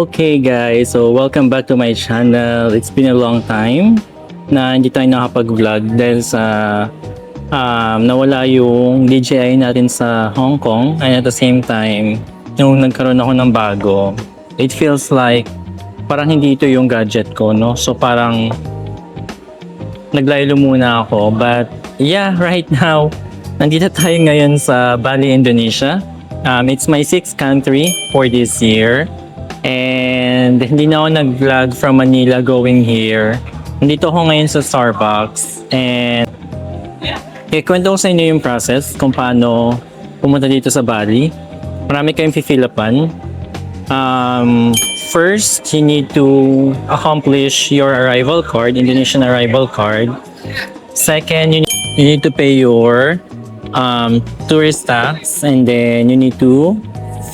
Okay guys, so welcome back to my channel. It's been a long time na hindi tayo nakapag-vlog dahil sa nawala yung DJI natin sa Hong Kong, and at the same time yung nagkaroon ako ng bago, it feels like parang hindi ito yung gadget ko, no? So parang naglaylo muna ako, but yeah, right now nandito tayo ngayon sa Bali, Indonesia. It's my 6th country for this year. And hindi na ako nag-vlog from Manila going here. Nandito ako ngayon sa Starbucks. And ikwento ko sa inyo yung process kung paano pumunta dito sa Bali. Marami kayong pifilapan. First, you need to accomplish your arrival card, Indonesian arrival card. Second, you need to pay your tourist tax. And then you need to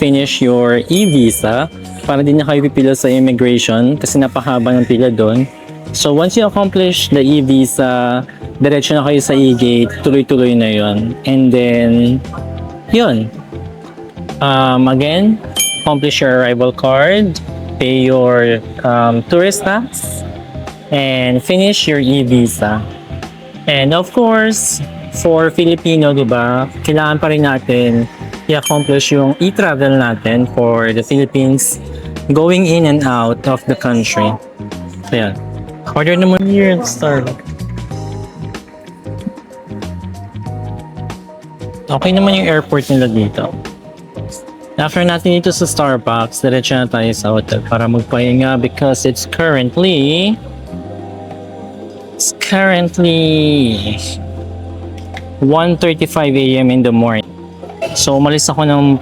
finish your e-visa para din na kayo pipila sa immigration kasi napahaba ng pila doon. So once you accomplish the e-visa, diretso na kayo sa e-gate, tuloy-tuloy na yon. And then, yun. Again, accomplish your arrival card, pay your tourist tax, and finish your e-visa. And of course, for Filipino, diba, kailangan pa rin natin i-accomplish yung e-travel natin for the Philippines going in and out of the country. So yan. Order naman here at Starbucks. Okay naman yung airport nila dito. After natin dito sa Starbucks, diretso na tayo sa hotel para magpahinga because it's currently 1:35 a.m. in the morning. So umalis ako ng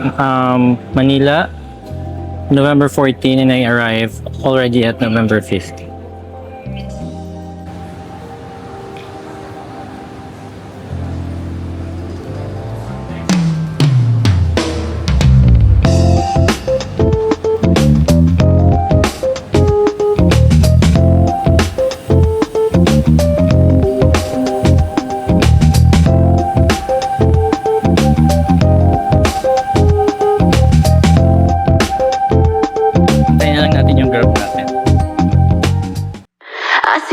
Manila November 14 and I arrived already at November 15.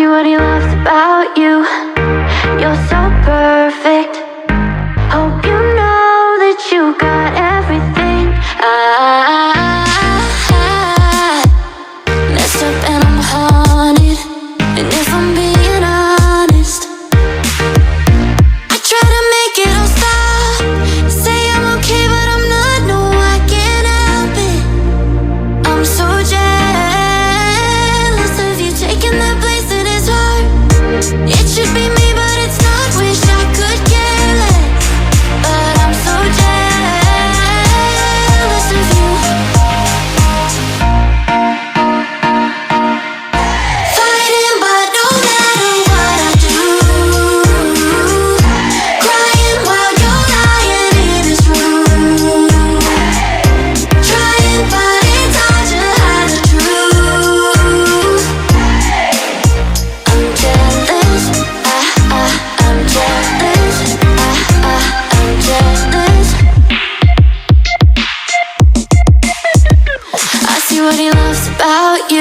What he loves about you, you're so perfect. Hope you know that you got everything. I messed up and I'm haunted. And if I'm being honest, I try to make it all stop. Say I'm okay, but I'm not. No, I can't help it. I'm so jealous of you taking that place. It should be me, but it's not. Wish I could care less, but I'm so jealous of you. Fighting, but no matter what I do, crying while you're lying in this room, trying, but it's hard to hide the truth. I'm jealous. I'm jealous. I see what he loves about you.